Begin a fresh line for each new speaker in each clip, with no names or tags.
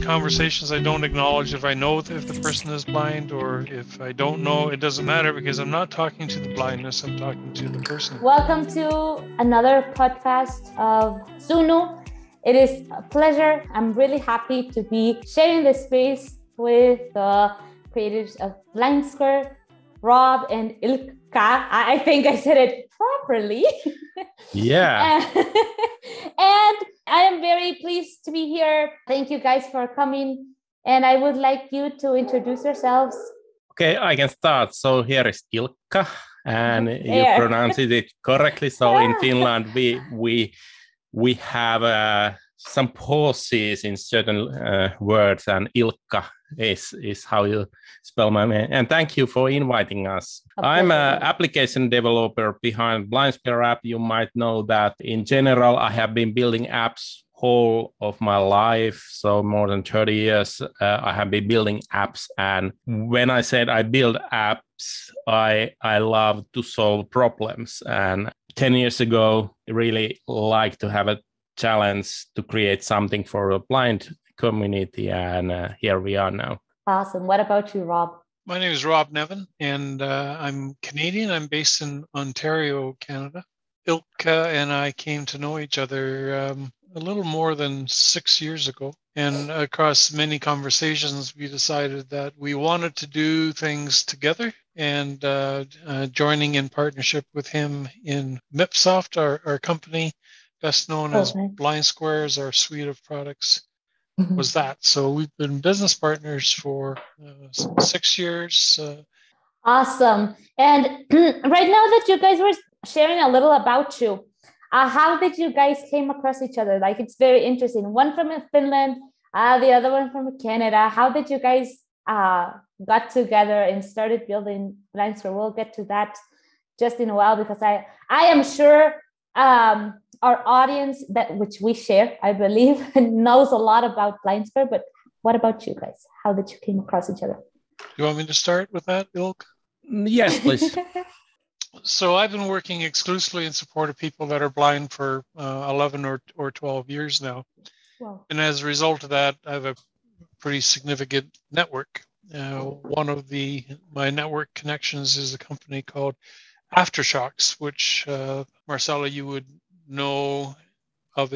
conversations, I don't acknowledge if I know if the person is blind, or if I don't know, it doesn't matter, because I'm not talking to the blindness, I'm talking to the person.
Welcome to another podcast of Sunu. It is a pleasure. I'm really happy to be sharing this space with the creators of BlindSquare, Rob and Ilkka. I think I said it properly.
Yeah.
And I am very pleased to be here. Thank you guys for coming. And I would like you to introduce yourselves.
Okay, I can start. So here is Ilkka, and you pronounced it correctly. So in Finland, we have some pauses in certain words, and Ilkka is how you spell my name. And thank you for inviting us. I'm an application developer behind BlindSquare app. You might know that in general, I have been building apps whole of my life. So more than 30 years, I have been building apps. And when I said I build apps, I love to solve problems. And 10 years ago, I really like to have a challenge to create something for a blind community, and here we are now.
Awesome. What about you, Rob?
My name is Rob Nevin, and I'm Canadian. I'm based in Ontario, Canada. Ilkka and I came to know each other a little more than 6 years ago, and across many conversations, we decided that we wanted to do things together, and joining in partnership with him in MIPSoft, our company, best known as BlindSquare, is our suite of products, was that. So we've been business partners for 6 years.
Awesome. And right now that you guys were sharing a little about you, how did you guys came across each other? Like, it's very interesting. One from Finland, the other one from Canada. How did you guys got together and started building BlindSquare? We'll get to that just in a while, because I am sure our audience, that which we share, I believe, knows a lot about BlindSquare. But what about you guys? How did you came across each other?
You want me to start with that, Ilkka?
Yes, please.
So I've been working exclusively in support of people that are blind for 11 or 12 years now.
Wow.
And as a result of that, I have a pretty significant network. One of my network connections is a company called Aftershocks, which Marcella, you would know of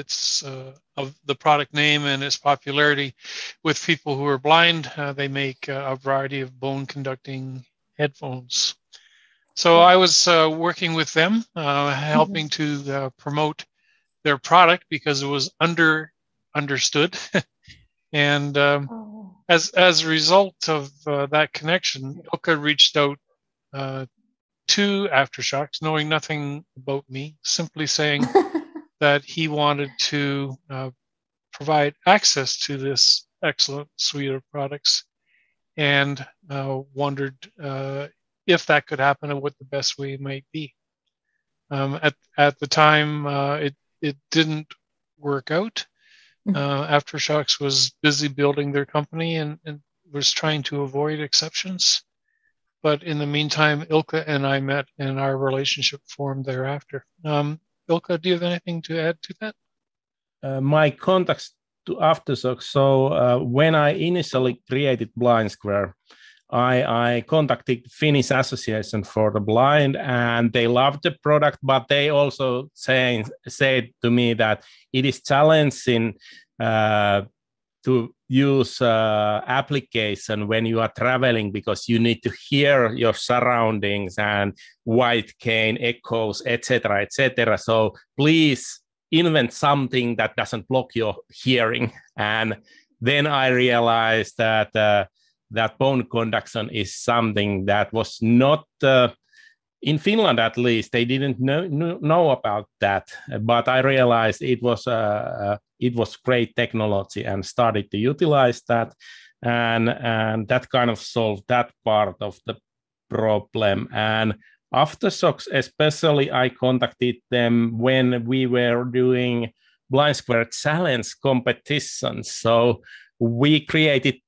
of the product name and its popularity with people who are blind. They make a variety of bone conducting headphones. So I was working with them, helping to promote their product because it was understood. And as a result of that connection, Ilkka reached out to Aftershocks, knowing nothing about me, simply saying that he wanted to provide access to this excellent suite of products, and wondered if that could happen and what the best way might be. At the time, it didn't work out. Aftershocks was busy building their company and was trying to avoid exceptions. But in the meantime, Ilkka and I met, and our relationship formed thereafter. Ilkka, do you have anything to add to that?
My contacts to Aftershock. So when I initially created BlindSquare, I contacted Finnish Association for the Blind, and they loved the product, but they also said to me that it is challenging to use application when you are traveling, because you need to hear your surroundings and white cane echoes, etc., etc. So please invent something that doesn't block your hearing. And then I realized that that bone conduction is something that was not in Finland, at least. They didn't know about that, but I realized it was great technology and started to utilize that, and that kind of solved that part of the problem. And Aftershocks, especially, I contacted them when we were doing BlindSquare challenge competitions. So we created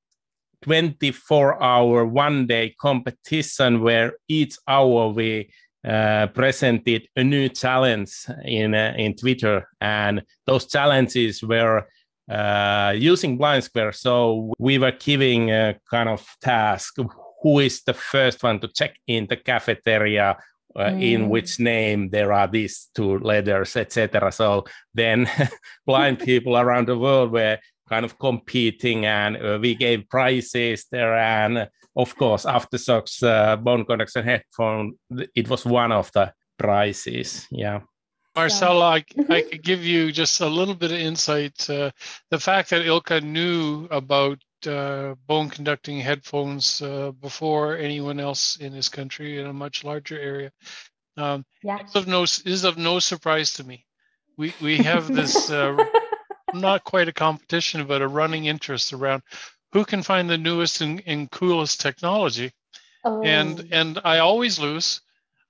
24-hour, one-day competition where each hour we presented a new challenge in Twitter, and those challenges were using BlindSquare. So we were giving a kind of task: who is the first one to check in the cafeteria? In which name there are these two letters, etc. So then blind people around the world were kind of competing, and we gave prizes there. And of course, AfterShokz bone conduction headphone, it was one of the prizes. Yeah.
Marcella, I could give you just a little bit of insight. The fact that Ilkka knew about bone conducting headphones before anyone else in this country in a much larger area is of no surprise to me. We have this not quite a competition, but a running interest around who can find the newest and coolest technology. And I always lose.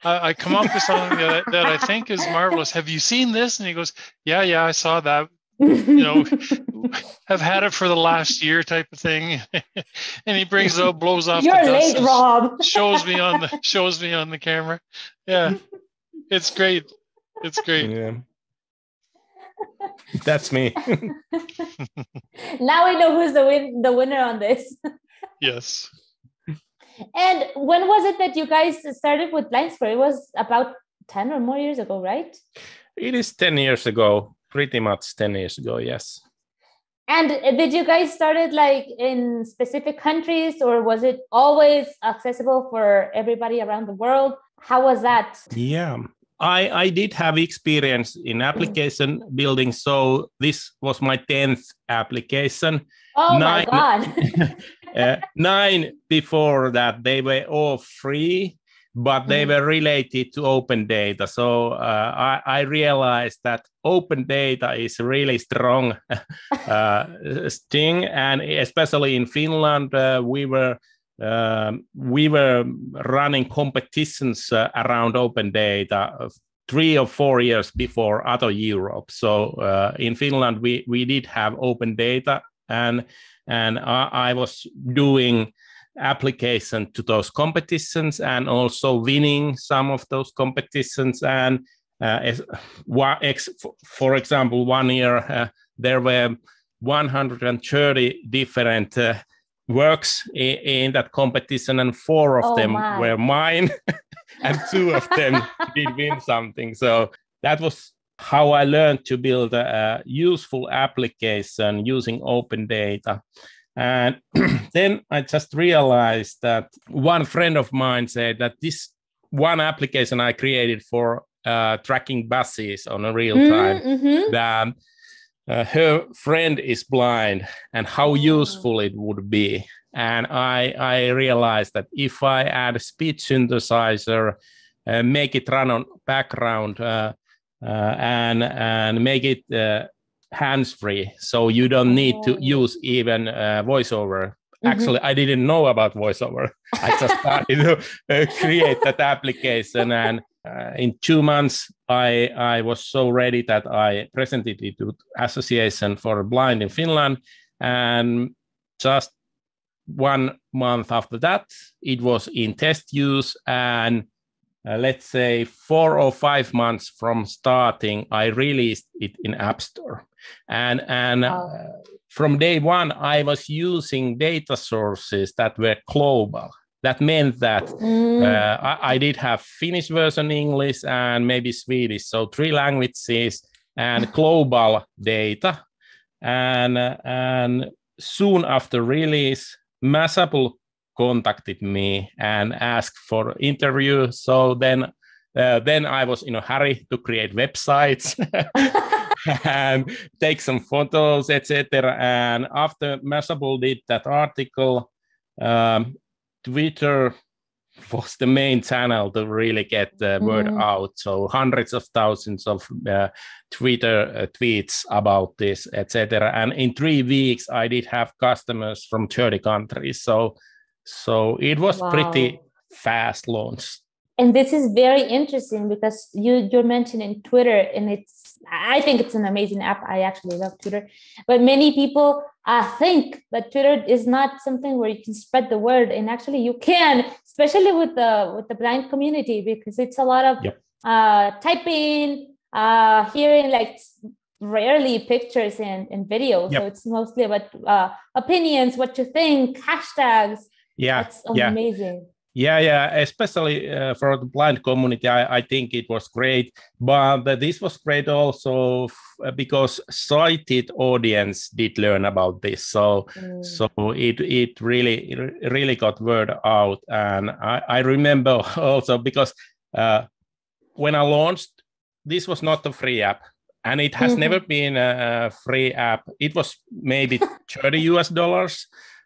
I come up with something that I think is marvelous. Have you seen this? And he goes, yeah, I saw that. Have had it for the last year, type of thing. And he brings it up, blows off.
You're
the dust,
late, Rob.
shows me on the camera. Yeah, it's great. It's great.
Yeah. That's me.
Now we know who's the winner on this.
Yes.
And when was it that you guys started with BlindSquare? It was about 10 or more years ago, right?
It is 10 years ago, pretty much 10 years ago, yes.
And did you guys start it like in specific countries, or was it always accessible for everybody around the world? How was that?
Yeah, I did have experience in application building. So this was my 10th application.
Oh my God.
9 before that, they were all free, but they were related to open data. So I realized that open data is a really strong thing. And especially in Finland, we were running competitions around open data 3 or 4 years before other Europe. So in Finland, we did have open data, and I was doing application to those competitions and also winning some of those competitions. And for example, one year there were 130 different works in that competition, and 4 of them were mine, and 2 of them did win something. So that was how I learned to build a useful application using open data. And then I just realized that one friend of mine said that this one application I created for tracking buses on a real time, that her friend is blind, and how useful it would be. And I realized that if I add a speech synthesizer, make it run on background, and make it hands-free, so you don't need to use even voiceover. Actually, I didn't know about voiceover. I just started to create that application, and in 2 months, I was so ready that I presented it to Association for Blind in Finland, and just 1 month after that, it was in test use, and let's say 4 or 5 months from starting, I released it in App Store. And from day one, I was using data sources that were global. That meant that I did have Finnish version, English, and maybe Swedish. So 3 languages and global data. And soon after release, Massable contacted me and asked for interview. So then I was in a hurry to create websites and take some photos, etc. And after Massable did that article, Twitter was the main channel to really get the word out. So hundreds of thousands of Twitter tweets about this, etc. And in 3 weeks, I did have customers from 30 countries. So it was pretty fast launch.
And this is very interesting because you're mentioning Twitter, and I think it's an amazing app. I actually love Twitter, but many people think that Twitter is not something where you can spread the word, and actually you can, especially with the blind community, because it's a lot of typing, hearing, like rarely pictures and videos.
Yep.
So it's mostly about opinions, what you think, hashtags.
Yeah,
that's amazing.
Yeah, especially for the blind community, I think it was great. But this was great also because sighted audience did learn about this. So it really got word out. And I remember also because when I launched, this was not a free app. And it has never been a free app. It was maybe $30.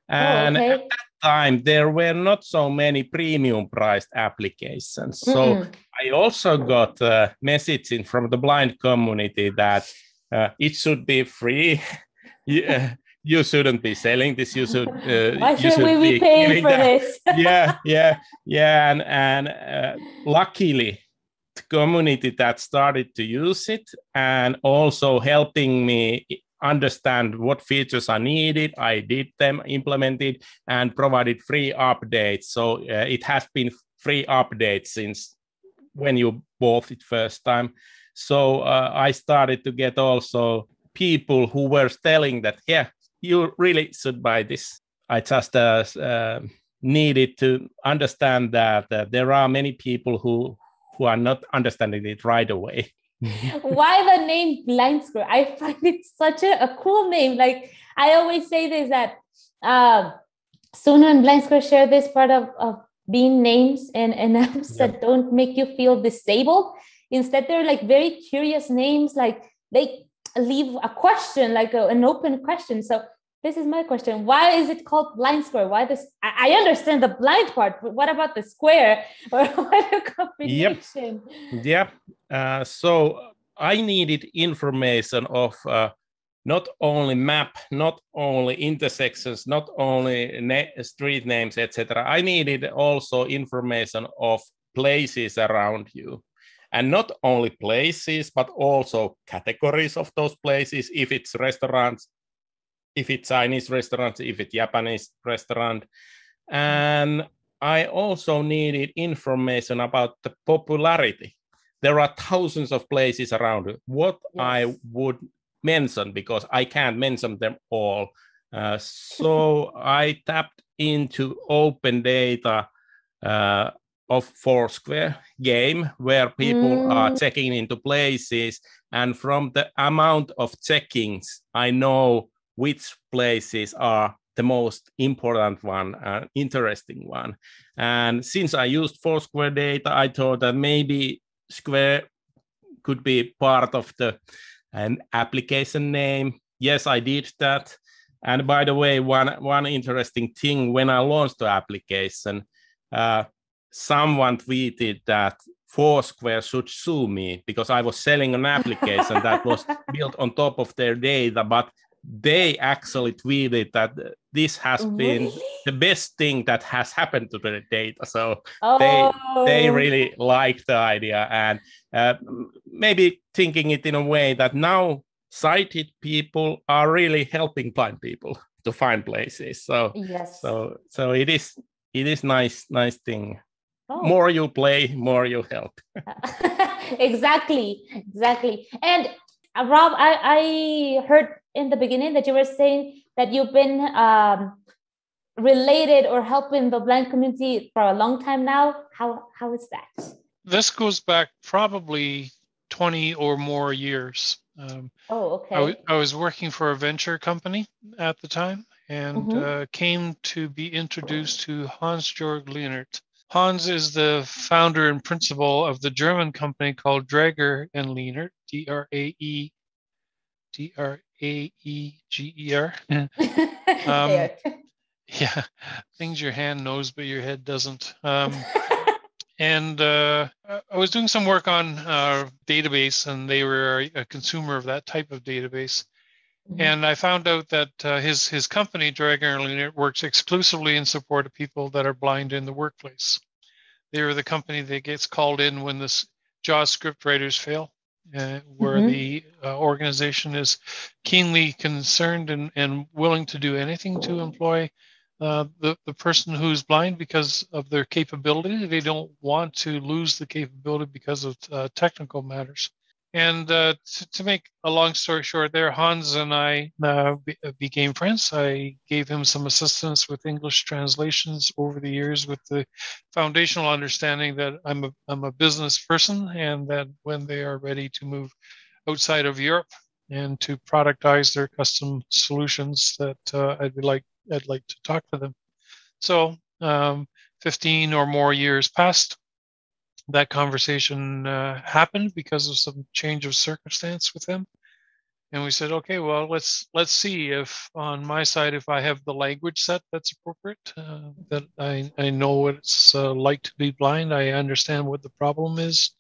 And at that time, there were not so many premium priced applications. So I also got messaging from the blind community that it should be free. You shouldn't be selling this. You should.
Why should we be paying for this?
yeah. And luckily, the community that started to use it and also helping me understand what features are needed. I did them, implemented, and provided free updates. So it has been free updates since when you bought it first time. So I started to get also people who were telling that, yeah, you really should buy this. I just needed to understand that there are many people who are not understanding it right away.
Why the name BlindSquare? I find it such a cool name. Like I always say this, that Suna and BlindSquare share this part of being names and apps that don't make you feel disabled. Instead, they're like very curious names. Like they leave a question, like an open question. So this is my question. Why is it called BlindSquare? Why this? I understand the blind part, but what about the square or what a combination?
Yep. So I needed information of not only map, not only intersections, not only street names, etc. I needed also information of places around you. And not only places, but also categories of those places. If it's restaurants, if it's Chinese restaurants, if it's Japanese restaurant. And I also needed information about the popularity. There are thousands of places around what I would mention, because I can't mention them all. So I tapped into open data of Foursquare game, where people are checking into places. And from the amount of checkings, I know which places are the most important one, interesting one. And since I used Foursquare data, I thought that maybe Square could be part of an application name. Yes, I did that. And by the way, one interesting thing, when I launched the application, someone tweeted that Foursquare should sue me because I was selling an application that was built on top of their data, but they actually tweeted that this has been the best thing that has happened to the data. So they really like the idea, and maybe thinking it in a way that now sighted people are really helping blind people to find places. So so it is nice thing. More you play, more you help.
Exactly. And Rob, I heard in the beginning that you were saying that you've been related or helping the blind community for a long time now. How is that?
This goes back probably 20 or more years.
Okay.
I was working for a venture company at the time, and came to be introduced to Hans-Georg Lehnert. Hans is the founder and principal of the German company called Draeger and Lehnert, Draeger. Yeah, things your hand knows, but your head doesn't. And I was doing some work on database, and they were a consumer of that type of database. And I found out that his company, Draeger and Lehnert, works exclusively in support of people that are blind in the workplace. They are the company that gets called in when the JAWS script writers fail, where the organization is keenly concerned and willing to do anything to employ the person who's blind because of their capability. They don't want to lose the capability because of technical matters. And to make a long story short, there, Hans and I became friends. I gave him some assistance with English translations over the years, with the foundational understanding that I'm a business person, and that when they are ready to move outside of Europe and to productize their custom solutions, that I'd like to talk to them. So 15 or more years passed. That conversation happened because of some change of circumstance with them, and we said, okay, well, let's see if on my side, if I have the language set that's appropriate, that I know what it's like to be blind. I understand what the problem is,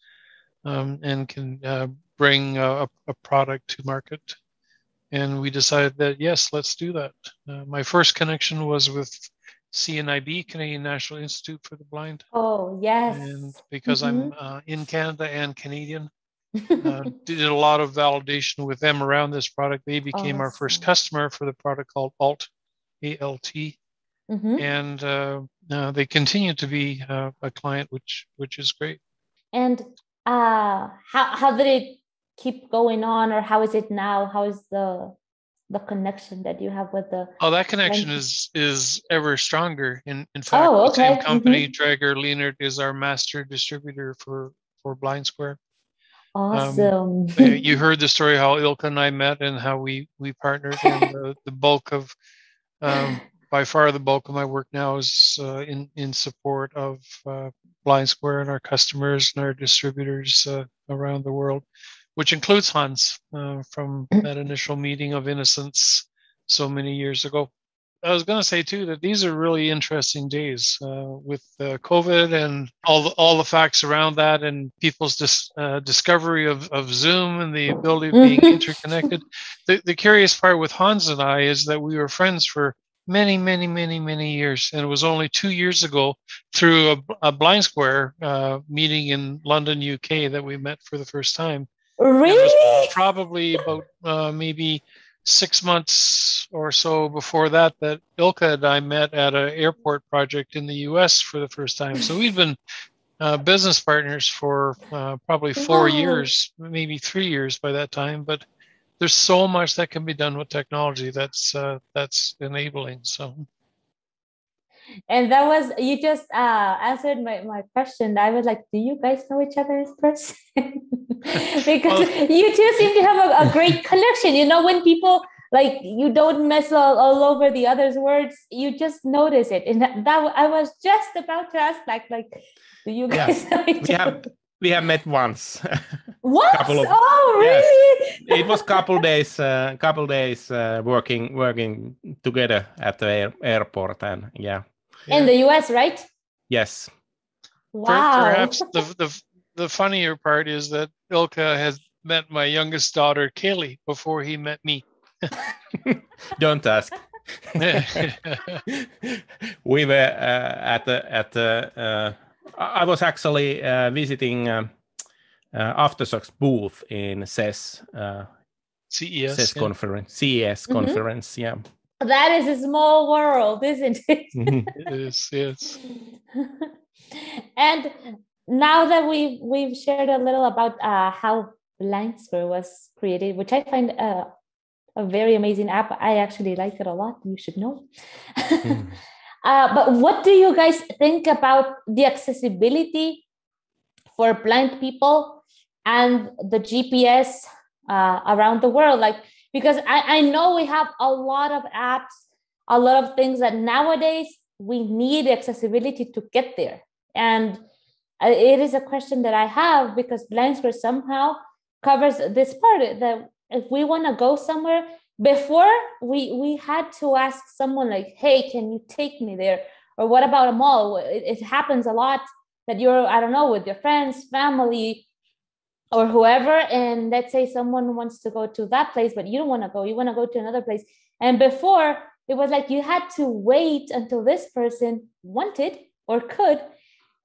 and can bring a product to market. And we decided that, yes, let's do that. My first connection was with CNIB, Canadian National Institute for the Blind.
Oh, yes.
And because I'm in Canada and Canadian, did a lot of validation with them around this product. They became our first customer for the product called ALT, A-L-T. And they continue to be a client, which is great.
And how did it keep going on, or how is it now? How is the connection that you have with the...
Oh, that connection is ever stronger. In fact, the same company, Draeger Leonard, is our master distributor for BlindSquare.
Awesome.
You heard the story how Ilkka and I met and how we partnered, and the bulk of by far the bulk of my work now is in support of BlindSquare and our customers and our distributors around the world, which includes Hans from that initial meeting of innocence so many years ago. I was going to say too that these are really interesting days with COVID and all the facts around that, and people's discovery of Zoom and the ability of being interconnected. The curious part with Hans and I is that we were friends for many years, and it was only 2 years ago through a BlindSquare meeting in London, UK, that we met for the first time.
Really?
It was probably about maybe 6 months or so before that Ilkka and I met at an airport project in the US for the first time. So we've been business partners for probably 4 years, maybe 3 years by that time. But there's so much that can be done with technology that's enabling. So.
And that was, you just answered my question. I was like, do you guys know each other in person? Because you two seem to have a great connection. You know, when people, like, you don't mess all over the other's words, you just notice it. And that I was just about to ask, like do you guys know each other?
We have met once.
What? Oh, really?
Yes. It was couple days working together at the airport, and
in the US, right?
Yes.
Wow.
Perhaps the funnier part is that Ilkka has met my youngest daughter, Kaylee, before he met me.
Don't ask. We were I was actually visiting Aftershocks booth in CES. CES conference. CES conference, yeah.
That is a small world, isn't it?
It is, yes.
And now that we've shared a little about how BlindSquare was created, which I find a very amazing app. I actually like it a lot. You should know. But what do you guys think about the accessibility for blind people and the GPS around the world? Like, because I know we have a lot of apps, a lot of things that nowadays we need accessibility to get there. And it is a question that I have, because BlindSquare somehow covers this part, that if we want to go somewhere, before we had to ask someone like, hey, can you take me there? Or what about a mall? It happens a lot that you're, I don't know, with your friends, family, or whoever, and let's say someone wants to go to that place, but you don't want to go, you want to go to another place. And before, it was like you had to wait until this person wanted or could,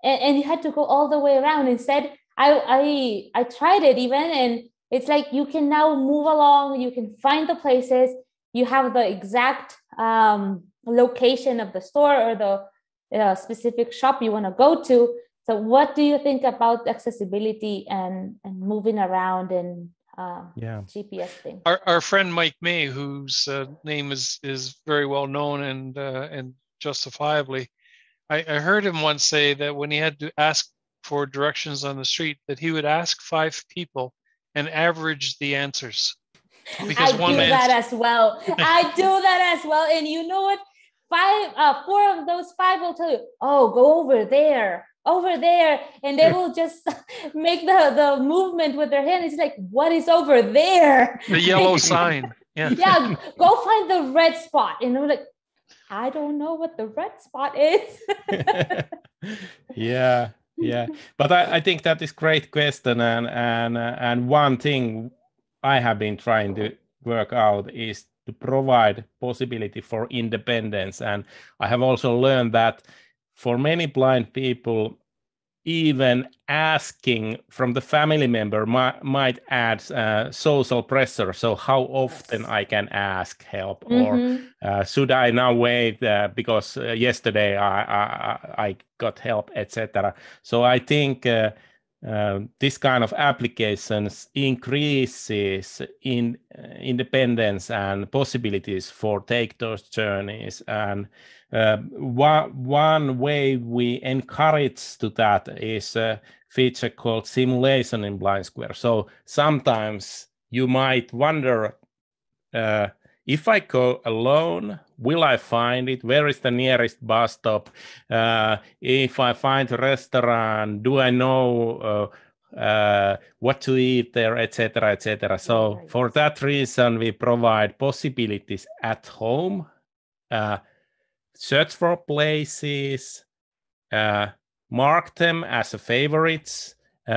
and you had to go all the way around. Instead, I tried it even, and it's like you can now move along, you can find the places, you have the exact location of the store or the specific shop you want to go to. So what do you think about accessibility and moving around and GPS thing?
Our friend Mike May, whose name is very well known and justifiably, I heard him once say that when he had to ask for directions on the street, that he would ask 5 people and average the answers.
Because I do that as well. I do that as well. And you know what? 4 of those 5 will tell you, oh, go over there. And they will just make the movement with their hand. It's like, what is over there?
The yellow sign.
Yeah. Yeah, go find the red spot. And they're like, I don't know what the red spot is.
Yeah. But I think that is great question. And one thing I have been trying to work out is to provide possibility for independence. And I have also learned that for many blind people, even asking from the family member might add social pressure. So how often I can ask help, or should I now wait because yesterday I got help, etc. So I think this kind of applications increases in independence and possibilities for take those journeys. And one way we encourage to that is a feature called simulation in BlindSquare. So sometimes you might wonder, if I go alone, will I find it? Where is the nearest bus stop? If I find a restaurant, do I know what to eat there, etc., etc. So for that reason, we provide possibilities at home. Search for places, mark them as favorites.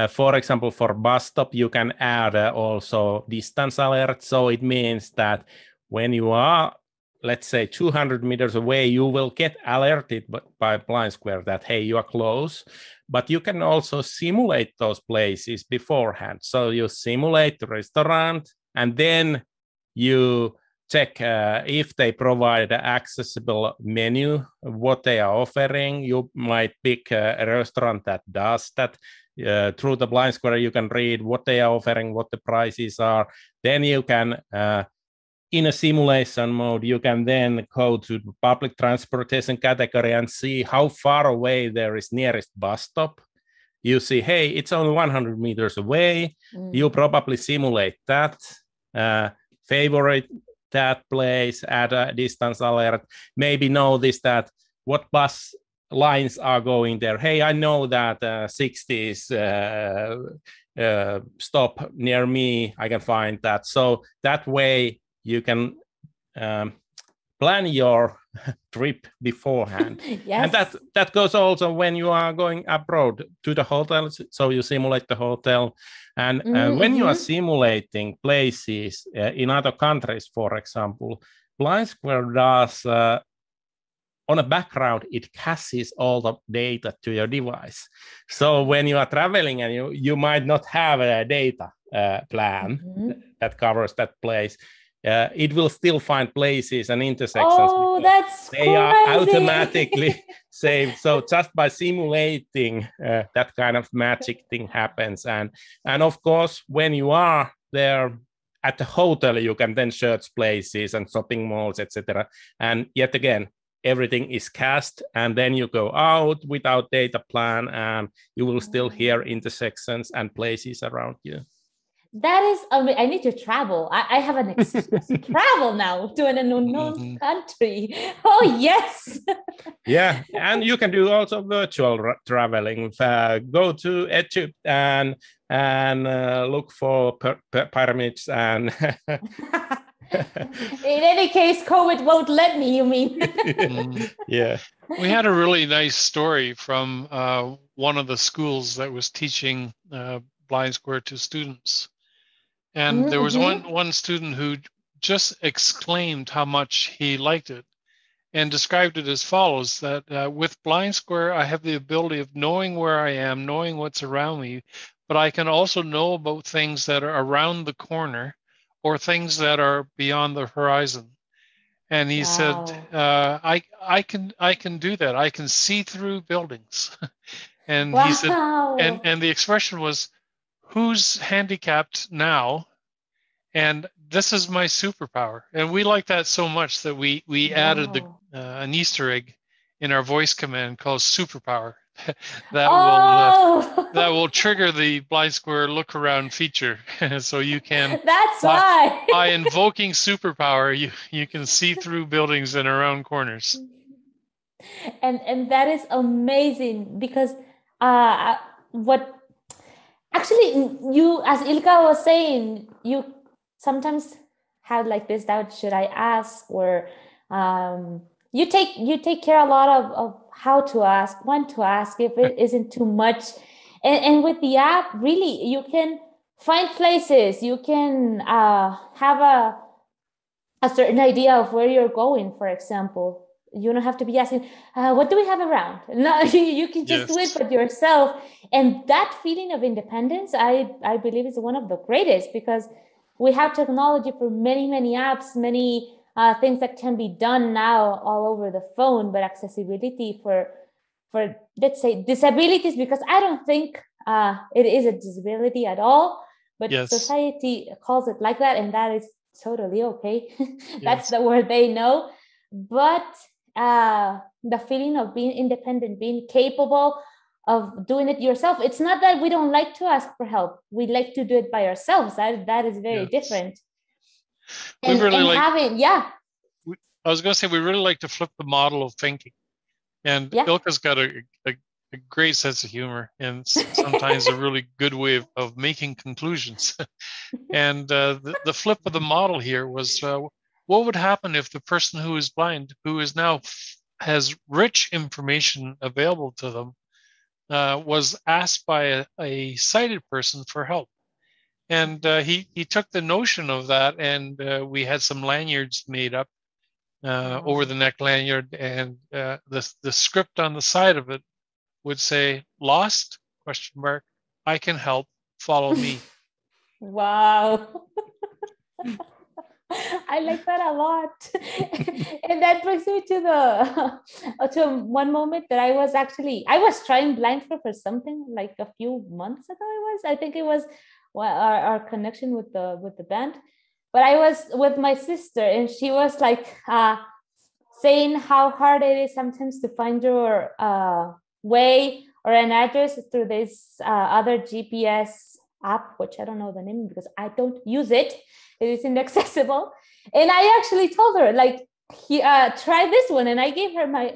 For example, for bus stop, you can add also distance alert. So it means that when you are, let's say, 200 meters away, you will get alerted by BlindSquare that, hey, you are close. But you can also simulate those places beforehand. So you simulate the restaurant, and then you check if they provide an accessible menu, what they are offering. You might pick a restaurant that does that. Through the BlindSquare, you can read what they are offering, what the prices are. Then you can, in a simulation mode, you can then go to the public transportation category and see how far away there is nearest bus stop. You see, hey, it's only 100 meters away. You probably simulate that, favorite that place, add a distance alert, maybe notice that what bus lines are going there. Hey, I know that 60s stop near me, I can find that. So that way you can plan your trip beforehand.
Yes.
And that goes also when you are going abroad to the hotel. So you simulate the hotel. And when you are simulating places in other countries, for example, BlindSquare does, on a background, it caches all the data to your device. So when you are traveling and you might not have a data plan that covers that place, it will still find places and intersections.
Oh, that's
they crazy. Are automatically saved. So just by simulating, that kind of magic thing happens. And of course, when you are there at the hotel, you can then search places and shopping malls, etc. And yet again, everything is cached, and then you go out without data plan, and you will still hear intersections and places around you.
That is, I need to travel. I have an travel now to an unknown country. Oh, yes.
Yeah, and you can do also virtual traveling. Go to Egypt and look for pyramids and...
In any case, COVID won't let me, you mean?
Yeah.
We had a really nice story from one of the schools that was teaching BlindSquare to students. And there was one student who just exclaimed how much he liked it and described it as follows, that with BlindSquare, I have the ability of knowing where I am, knowing what's around me, but I can also know about things that are around the corner or things that are beyond the horizon. And he said, I can do that. I can see through buildings. And he said,
Wow.
and the expression was, "Who's handicapped now?" And this is my superpower. And we like that so much that we added
Wow.
an Easter egg in our voice command called superpower that
Oh,
will trigger the BlindSquare look around feature. So you can,
that's why.
by invoking superpower, you can see through buildings and around corners.
And that is amazing because what actually you, as Ilkka was saying, you sometimes have like this doubt: should I ask? Or you take care a lot of how to ask, when to ask, if it isn't too much. And with the app, really, you can find places. You can have a certain idea of where you're going. For example, you don't have to be asking, what do we have around? No, you can just do it
Yes.
but yourself. And that feeling of independence, I believe, is one of the greatest, because we have technology for many apps, many things that can be done now all over the phone. But accessibility for let's say disabilities, because I don't think it is a disability at all, but
Yes.
society calls it like that, and that is totally okay. That's
Yes.
the word they know. But the feeling of being independent, being capable of doing it yourself, it's not that we don't like to ask for help, we like to do it by ourselves. That is very
Yes.
different.
We really
and
like,
having
I was going to say, we really like to flip the model of thinking. And Ilkka's got a great sense of humor, and sometimes a really good way of making conclusions. And the flip of the model here was, what would happen if the person who is blind, who is now has rich information available to them, was asked by a sighted person for help? And he took the notion of that, and we had some lanyards made up, over the neck lanyard, and the script on the side of it would say, "Lost? Question mark. I can help. Follow me."
Wow. I like that a lot. And that brings me to the to one moment that I was trying BlindSquare for something like a few months ago. I think it was our connection with the band. But I was with my sister, and she was like saying how hard it is sometimes to find your way or an address through this other GPS app, which I don't know the name because I don't use it. It is inaccessible. And I actually told her, like, try this one. And I gave her my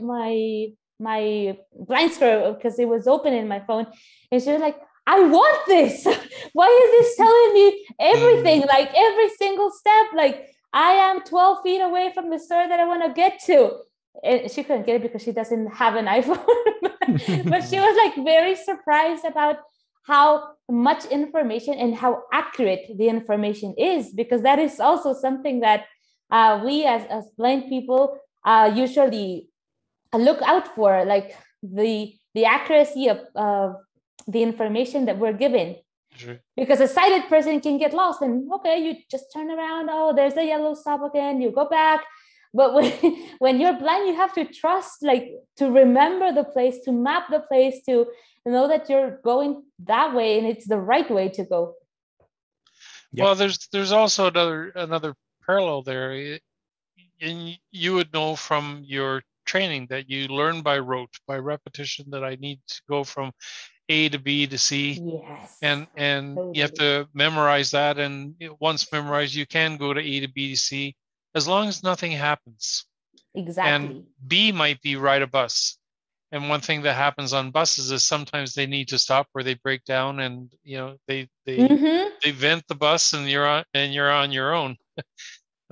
BlindSquare because it was open in my phone. And she was like, I want this. Why is this telling me everything? Like every single step, like I am 12 feet away from the store that I want to get to. And she couldn't get it because she doesn't have an iPhone. But she was like very surprised about how much information and how accurate the information is, because that is also something that we as blind people usually look out for, like the accuracy of the information that we're given.
Sure.
Because a sighted person can get lost, and okay, you just turn around, oh, there's a yellow stop again, you go back. But when you're blind, you have to trust, like, to remember the place, to map the place, to know that you're going that way and it's the right way to go.
Yep. Well, there's also another parallel there. And you would know from your training that you learn by rote, by repetition, that I need to go from A to B to C.
Yes.
And totally. You have to memorize that. And once memorized, you can go to A to B to C, as long as nothing happens.
Exactly.
And B might be ride a bus. And one thing that happens on buses is sometimes they need to stop where they break down, and they vent the bus, and you're on your own.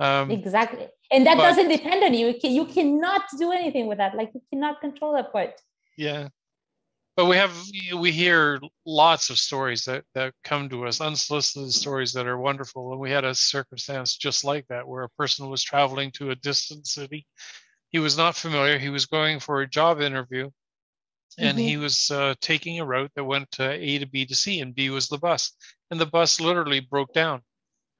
Exactly. And that doesn't depend on you. You cannot do anything with that. Like, you cannot control that part.
Yeah. But we hear lots of stories that come to us, unsolicited stories that are wonderful. And we had a circumstance just like that, where a person was traveling to a distant city. He was not familiar. He was going for a job interview, and he was taking a route that went to A to B to C, and B was the bus. And the bus literally broke down.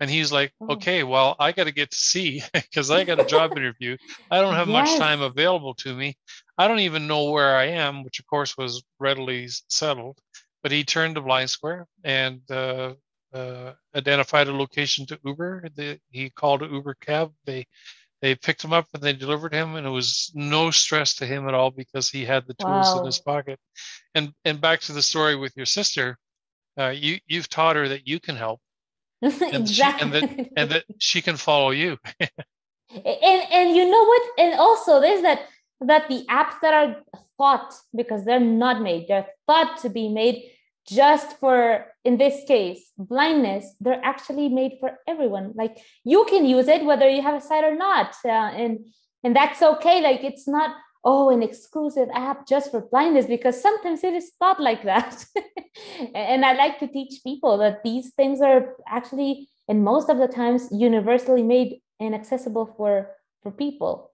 And he's like,
Oh.
okay, well, I got to get to see because I got a job interview. I don't have much
Yes.
time available to me. I don't even know where I am, which of course was readily settled. But he turned to BlindSquare and identified a location to Uber. He called an Uber cab. They picked him up and they delivered him, and it was no stress to him at all because he had the tools in
Wow.
his pocket. And back to the story with your sister, you've taught her that you can help, and
Exactly.
that she can follow you.
And you know what? And also there's that the apps that are thought, because they're not made, they're thought to be made just for, in this case, blindness, they're actually made for everyone. Like you can use it whether you have a sight or not, and that's okay. Like it's not, oh, an exclusive app just for blindness, because sometimes it is thought like that. And I like to teach people that these things are actually, and most of the times, universally made and accessible for people.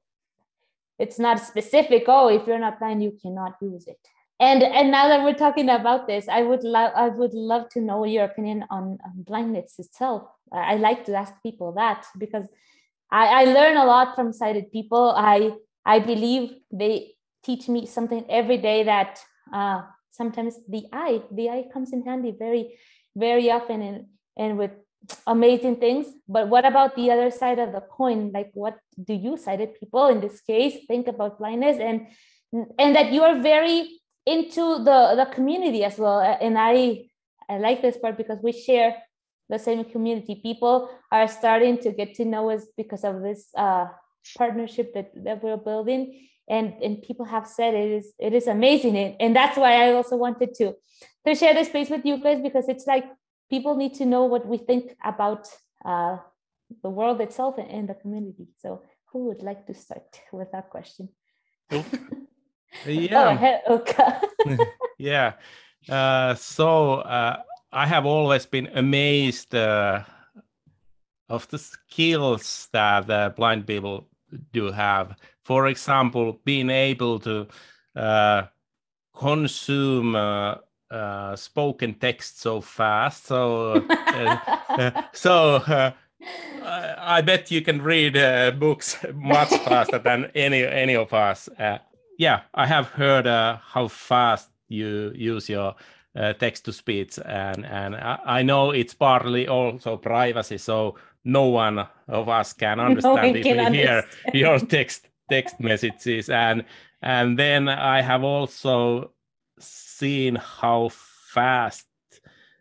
It's not specific, oh, if you're not blind, you cannot use it. And now that we're talking about this, I would love to know your opinion on blindness itself. I like to ask people that because I learn a lot from sighted people. I believe they teach me something every day, that sometimes the eye comes in handy very, very often, and with amazing things. But what about the other side of the coin? Like, what do you sighted people in this case think about blindness, and that you are very into the community as well? And I like this part because we share the same community. People are starting to get to know us because of this partnership that we're building, and people have said it is amazing, and that's why I also wanted to share this space with you guys, because it's like people need to know what we think about the world itself and the community. So who would like to start with that question?
Yeah.
Go ahead, Ilkka.
Yeah. So I have always been amazed of the skills that blind people do have. For example, being able to consume spoken text so fast. So I bet you can read books much faster than any of us. Yeah, I have heard how fast you use your text to speech, and I know it's partly also privacy, so no one of us can understand if we hear your text messages, and then I have also seen how fast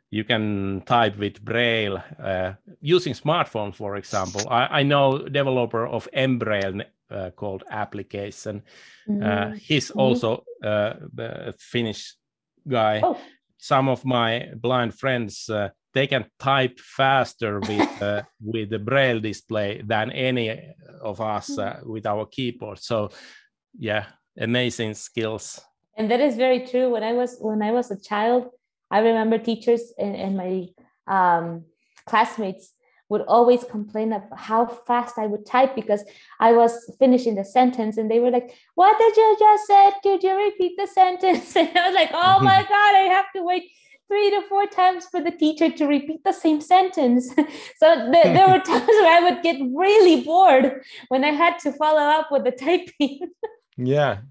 you can type with Braille using smartphone, for example. I know developer of mBraille called application. He's also a Finnish guy.
Oh.
Some of my blind friends, they can type faster with the Braille display than any of us with our keyboard. So, yeah, amazing skills.
And that is very true. When I was a child, I remember teachers and my classmates would always complain of how fast I would type because I was finishing the sentence, and they were like, "What did you just say? Could you repeat the sentence?" And I was like, "Oh my God, I have to wait 3 to 4 times for the teacher to repeat the same sentence." So there were times where I would get really bored when I had to follow up with the typing.
Yeah.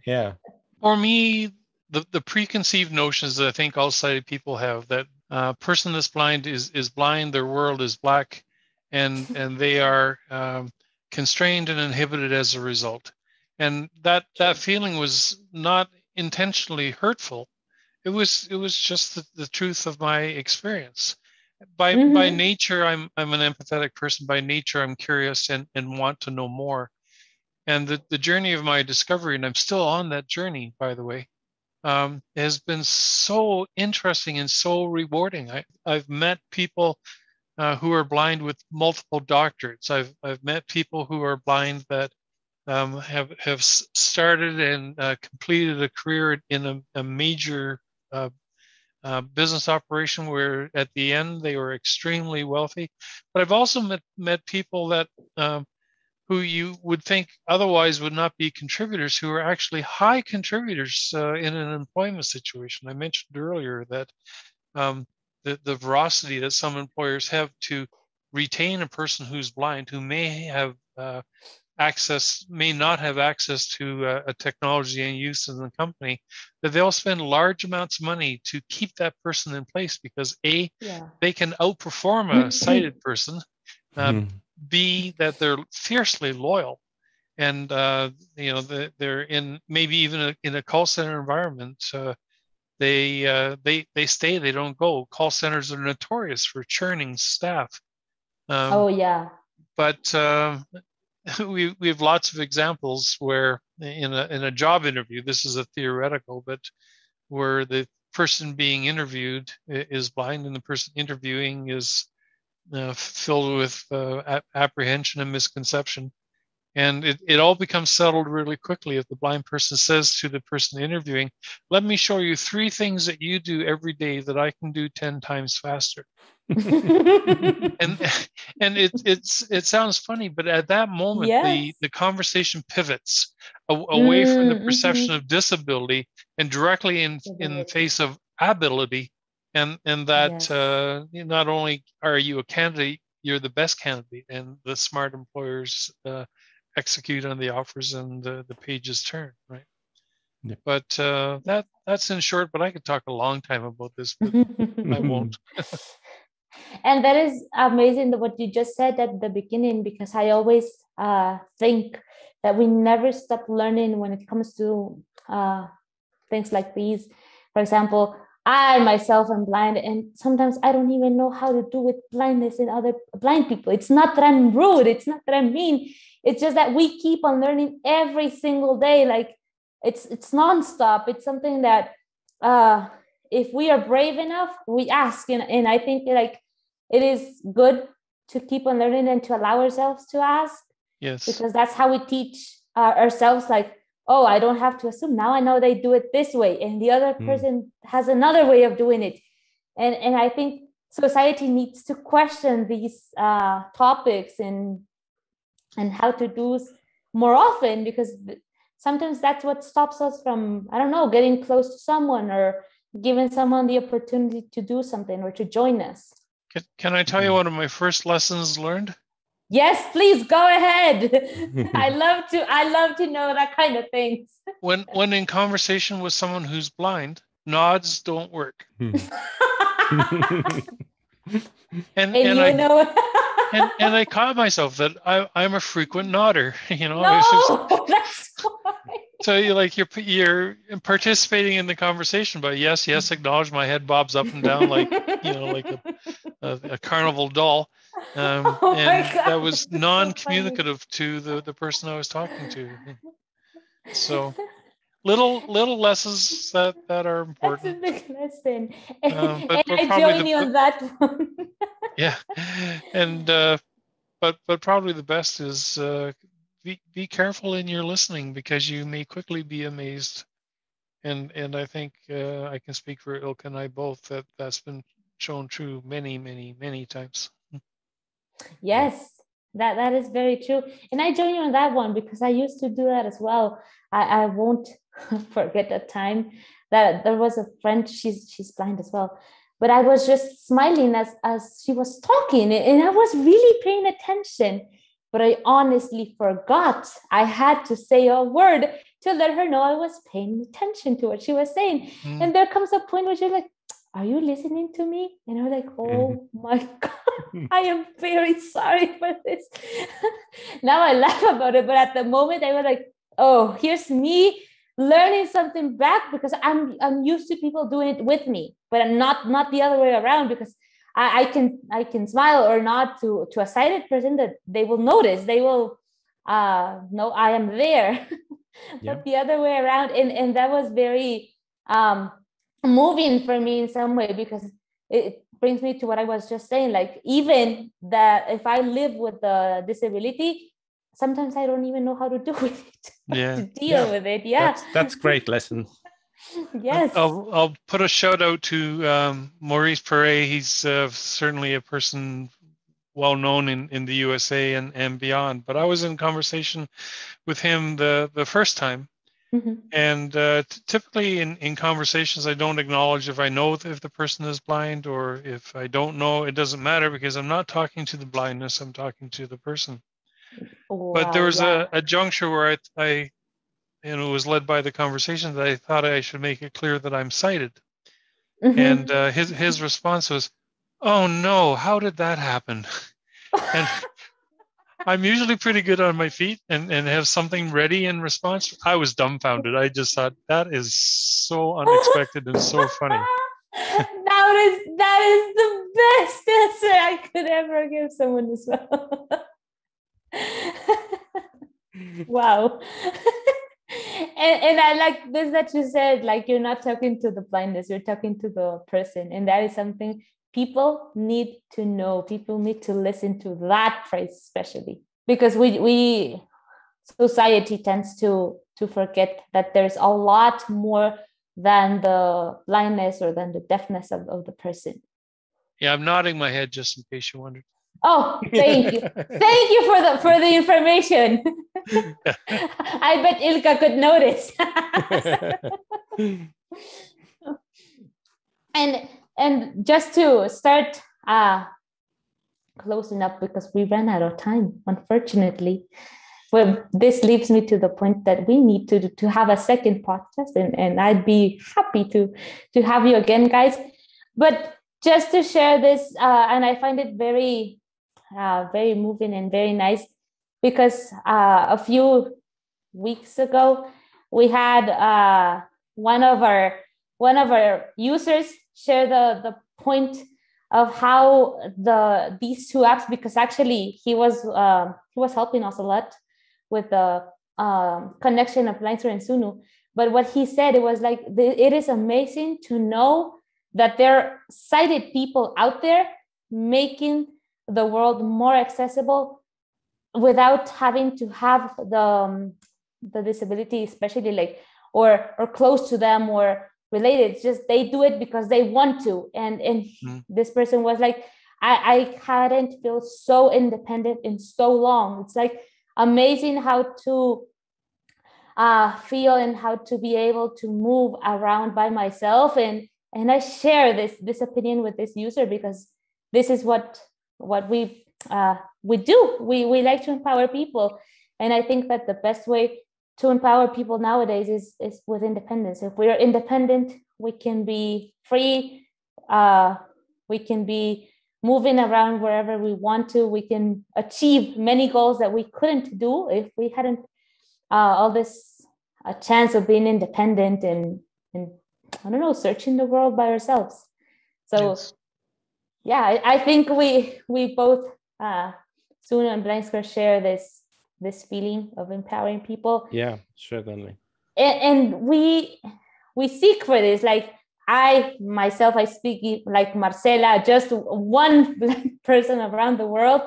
For me, the preconceived notions that I think all sighted people have, that a person that's blind is blind, their world is black, and they are constrained and inhibited as a result. And that feeling was not intentionally hurtful. It was just the truth of my experience. By nature, I'm an empathetic person. By nature, I'm curious and want to know more. And the journey of my discovery, and I'm still on that journey, by the way, has been so interesting and so rewarding. I've met people who are blind with multiple doctorates. I've met people who are blind that have started and completed a career in a major business operation where at the end they were extremely wealthy. But I've also met people that who you would think otherwise would not be contributors, who are actually high contributors in an employment situation. I mentioned earlier that the veracity that some employers have to retain a person who's blind, who may have may not have access to a technology in use in the company, that they'll spend large amounts of money to keep that person in place because A, they can outperform a sighted person, B, that they're fiercely loyal. And, they're in maybe even in a call center environment, they stay, they don't go. Call centers are notorious for churning staff. But we have lots of examples where in a job interview, this is a theoretical, but where the person being interviewed is blind and the person interviewing is filled with apprehension and misconception. And it all becomes settled really quickly if the blind person says to the person interviewing, let me show you 3 things that you do every day that I can do 10 times faster. and it sounds funny, but at that moment, the conversation pivots away from the perception of disability and directly in the face of ability. And that not only are you a candidate, you're the best candidate, and the smart employers execute on the offers and the pages turn, right? Yeah. But that's in short, but I could talk a long time about this, but I won't.
And that is amazing what you just said at the beginning, because I always think that we never stop learning when it comes to things like these. For example, I myself am blind, and sometimes I don't even know how to do with blindness in other blind people. It's not that I'm rude. It's not that I'm mean. It's just that we keep on learning every single day. Like it's nonstop. It's something that if we are brave enough, we ask. And I think like it is good to keep on learning and to allow ourselves to ask.
Yes.
Because that's how we teach ourselves, like, oh, I don't have to assume. Now I know they do it this way, and the other person has another way of doing it. And I think society needs to question these topics and how to do more often, because sometimes that's what stops us from, I don't know, getting close to someone or giving someone the opportunity to do something or to join us.
Can I tell you one of my first lessons learned?
Yes, please go ahead. I love to know that kind of things.
When in conversation with someone who's blind, nods don't work. and I caught myself that I'm a frequent nodder. You know,
no, that's why.
So you're participating in the conversation, but yes, acknowledge. My head bobs up and down like a carnival doll. And that was non-communicative to the person I was talking to. So little lessons that are important.
That's a big lesson.
But
I join you on that one.
Yeah, and but probably the best is be careful in your listening, because you may quickly be amazed. And I think I can speak for Ilkka and I both that's been shown true many times.
Yes, that is very true. And I join you on that one, because I used to do that as well. I won't forget that time that there was a friend, she's blind as well, but I was just smiling as she was talking, and I was really paying attention, but I honestly forgot I had to say a word to let her know I was paying attention to what she was saying. And there comes a point where she's like, are you listening to me? And I was like, oh my God, I am very sorry for this. Now I laugh about it, but at the moment I was like, oh, here's me learning something back, because I'm used to people doing it with me, but I'm not the other way around, because I can smile or nod to a sighted person that they will notice. They will know I am there. But the other way around, and that was very moving for me in some way, because it brings me to what I was just saying. Like, even that if I live with a disability, sometimes I don't even know how to do with it. To deal with it.
That's great lesson.
Yes.
I'll put a shout out to Maurice Perret. He's certainly a person well known in the USA and beyond. But I was in conversation with him the first time, And typically in conversations, I don't acknowledge if I know if the person is blind, or if I don't know, it doesn't matter, because I'm not talking to the blindness, I'm talking to the person.
Wow,
but there was a juncture where I was led by the conversation that I thought I should make it clear that I'm sighted. And his response was, "Oh no, how did that happen?" And I'm usually pretty good on my feet and have something ready in response. I was dumbfounded. I just thought, that is so unexpected and so funny.
That is the best answer I could ever give someone as well. Wow. And I like this that you said, like, you're not talking to the blindness, you're talking to the person. And that is something people need to know. People need to listen to that phrase, especially because we society tends to forget that there's a lot more than the blindness or than the deafness of the person.
Yeah, I'm nodding my head just in case you wondered.
Oh, thank you. Thank you for the information. I bet Ilkka could notice. And just to start closing up, because we ran out of time, unfortunately. Well, this leads me to the point that we need to have a second podcast, and I'd be happy to have you again, guys. But just to share this, and I find it very moving and very nice, because a few weeks ago we had one of our users share the point of how these two apps, because actually he was helping us a lot with the connection of BlindSquare and Sunu. But what he said, it was like, it is amazing to know that there are sighted people out there making the world more accessible without having to have the disability, especially like or close to them or related. It's just they do it because they want to. And this person was like, I hadn't felt so independent in so long. It's like amazing how to feel and how to be able to move around by myself. And I share this opinion with this user, because this is what we do. We like to empower people. And I think that the best way to empower people nowadays is with independence. If we are independent, we can be free. We can be moving around wherever we want to. We can achieve many goals that we couldn't do if we hadn't all this a chance of being independent and I don't know, searching the world by ourselves. So yes. Yeah, I think we both Sunu and BlindSquare share this feeling of empowering people.
Yeah, certainly.
And we seek for this. Like I speak like Marcela, just one person around the world,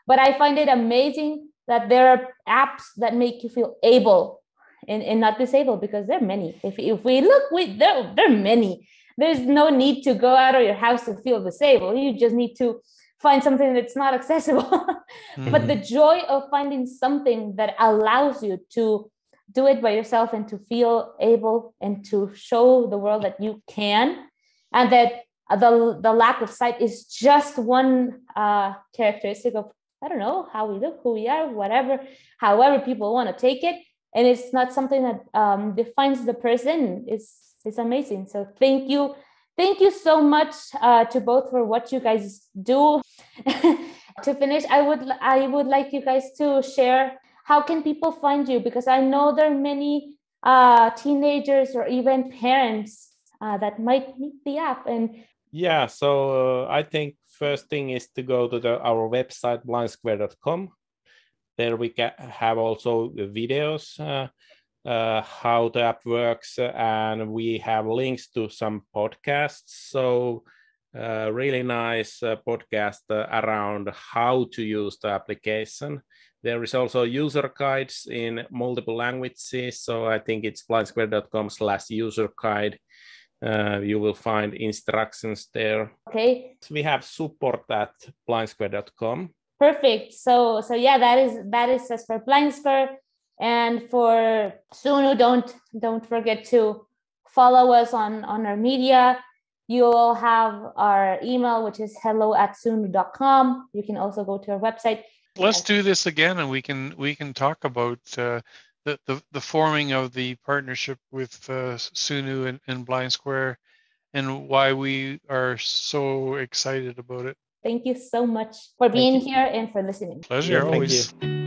but I find it amazing that there are apps that make you feel able and not disabled, because there are many. If we look, there are many. There's no need to go out of your house to feel disabled. You just need to find something that's not accessible. But the joy of finding something that allows you to do it by yourself and to feel able and to show the world that you can, and that the lack of sight is just one characteristic of, I don't know, how we look, who we are, whatever, however people want to take it. And it's not something that defines the person. It's amazing. So thank you so much to both for what you guys do. To finish, I would like you guys to share, how can people find you? Because I know there are many teenagers or even parents that might need the app. And
yeah, so I think first thing is to go to our website, BlindSquare.com. There we can have also videos, how the app works, and we have links to some podcasts. So really nice podcast around how to use the application. There is also user guides in multiple languages. So I think it's blindsquare.com/user guide. You will find instructions there.
Okay.
We have support at blindsquare.com.
Perfect. So yeah, that is as for BlindSquare. And for Sunu, don't forget to follow us on our media. You will have our email, which is hello@sunu.com. You can also go to our website.
Let's do this again, and we can talk about the forming of the partnership with Sunu and BlindSquare, and why we are so excited about it.
Thank you so much for being here and for listening.
Pleasure, always.
Thank you.